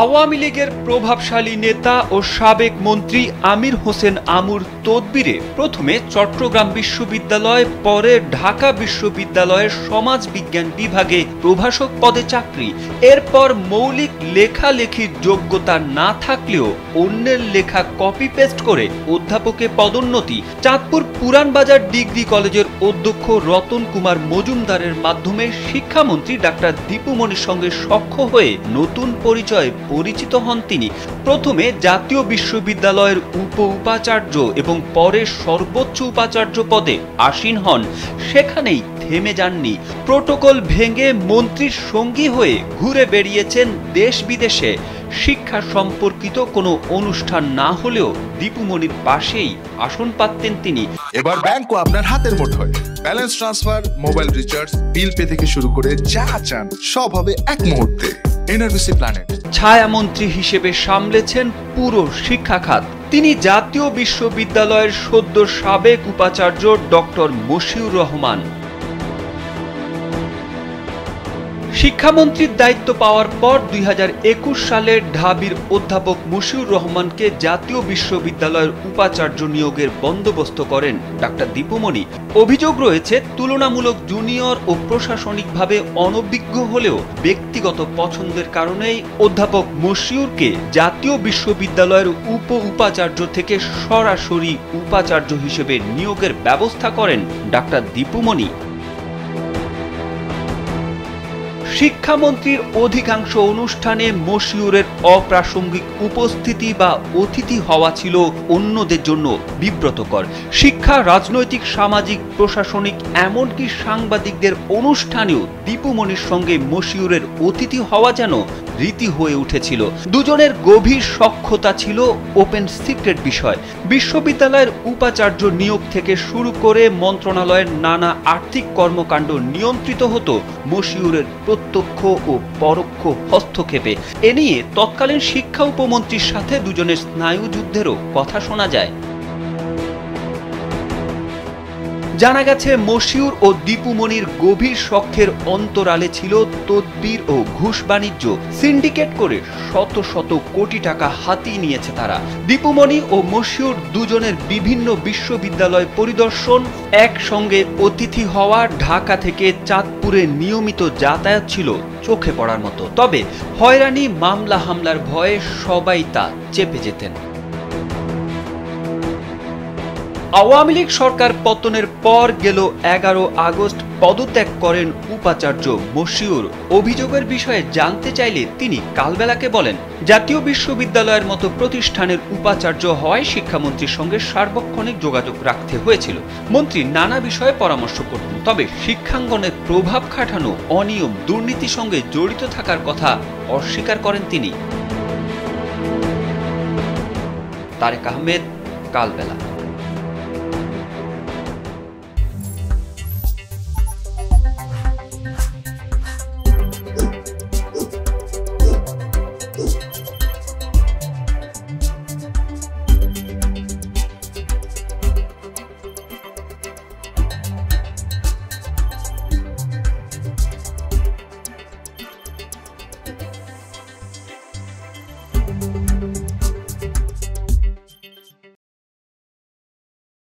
আওয়ামী লীগের প্রভাবশালী নেতা ও সাবেক মন্ত্রী আমির হোসেন আমুর তদবিরে প্রথমে চট্টগ্রাম বিশ্ববিদ্যালয়, পরে ঢাকা বিশ্ববিদ্যালয়ের সমাজ বিজ্ঞান বিভাগে প্রভাষক পদে চাকরি। এরপর মৌলিক লেখালেখির যোগ্যতা না থাকলেও অন্যের লেখা কপি পেস্ট করে অধ্যাপকে পদোন্নতি। চাঁদপুর পুরানবাজার ডিগ্রি কলেজের অধ্যক্ষ রতন কুমার মজুমদারের মাধ্যমে শিক্ষামন্ত্রী ডাক্তার দীপু মনির সঙ্গে সখ্য হয়ে নতুন পরিচয় পরিচিত হন তিনি। প্রথমে জাতীয় বিশ্ববিদ্যালয়ের উপাচার্য এবং পরে সর্বোচ্চ উপাচার্য পদে আসীন হন। সেখানেই থেমে যাননি, প্রোটোকল ভেঙে মন্ত্রীর সঙ্গী হয়ে ঘুরে বেরিয়েছেন দেশ বিদেশে। শিক্ষা সম্পর্কিত কোনো অনুষ্ঠান না হলেও দীপু মনির পাশেই আসন পাততেন তিনি। এবার ব্যাংকও আপনার হাতের মুঠোয়। Balance transfer, mobile recharge, bill pay থেকে শুরু করে যা চান সব হবে এক মুহূর্তে। NRBC planet. ছায়ামন্ত্রী হিসেবে সামলেছেন পুরো শিক্ষা খাত। তিনি জাতীয় বিশ্ববিদ্যালয়ের সদ্য সাবেক উপাচার্য ডক্টর মশিউর রহমান। শিক্ষামন্ত্রীর দায়িত্ব পাওয়ার পর 2021 সালে ঢাবির অধ্যাপক মশিউর রহমানকে জাতীয় বিশ্ববিদ্যালয়ের উপাচার্য নিয়োগের বন্দোবস্ত করেন ডাক্তার দীপু মনি। অভিযোগ রয়েছে, তুলনামূলক জুনিয়র ও প্রশাসনিকভাবে অনভিজ্ঞ হলেও ব্যক্তিগত পছন্দের কারণেই অধ্যাপক মশিউরকে জাতীয় বিশ্ববিদ্যালয়ের উপাচার্য থেকে সরাসরি উপাচার্য হিসেবে নিয়োগের ব্যবস্থা করেন ডাক্তার দীপু মনি। শিক্ষামন্ত্রীর অধিকাংশ অনুষ্ঠানে মশিউরের অপ্রাসঙ্গিক উপস্থিতি বা অতিথি হওয়া ছিল অন্যদের জন্য বিব্রতকর। শিক্ষা, রাজনৈতিক, সামাজিক, প্রশাসনিক, এমনকি সাংবাদিকদের অনুষ্ঠানেও দীপু মনির সঙ্গে মশিউরের অতিথি হওয়া যেন রীতি হয়ে উঠেছিল। দুজনের গভীর সখ্যতা ছিল ওপেন সিক্রেট বিষয়। বিশ্ববিদ্যালয়ের উপাচার্য নিয়োগ থেকে শুরু করে মন্ত্রণালয়ের নানা আর্থিক কর্মকাণ্ড নিয়ন্ত্রিত হতো মশিউরের প্রত্যক্ষ ও পরোক্ষ হস্তক্ষেপে। এ নিয়ে তৎকালীন শিক্ষা উপমন্ত্রীর সাথে দুজনের স্নায়ুযুদ্ধেরও কথা শোনা যায়। জানা গেছে, মশিউর ও দীপু মনির গভীর সখ্যের অন্তরালে ছিল তদবির ও ঘুষ বাণিজ্য। সিন্ডিকেট করে শত শত কোটি টাকা হাতিয়ে নিয়েছে তারা। দীপু মনি ও মশিউর দুজনের বিভিন্ন বিশ্ববিদ্যালয় পরিদর্শন, একসঙ্গে অতিথি হওয়া, ঢাকা থেকে চাঁদপুরে নিয়মিত যাতায়াত ছিল চোখে পড়ার মতো। তবে হয়রানি, মামলা হামলার ভয়ে সবাই তা চেপে যেতেন। আওয়ামী লীগ সরকার পতনের পর গেল 11 আগস্ট পদত্যাগ করেন উপাচার্য মশিউর। অভিযোগের বিষয়ে জানতে চাইলে তিনি কালবেলাকে বলেন, জাতীয় বিশ্ববিদ্যালয়ের মতো প্রতিষ্ঠানের উপাচার্য হওয়ায় শিক্ষামন্ত্রীর সঙ্গে সার্বক্ষণিক যোগাযোগ রাখতে হয়েছিল। মন্ত্রী নানা বিষয়ে পরামর্শ করতেন, তবে শিক্ষাঙ্গনের প্রভাব খাটানো, অনিয়ম, দুর্নীতির সঙ্গে জড়িত থাকার কথা অস্বীকার করেন তিনি। তারেক আহমেদ, কালবেলা।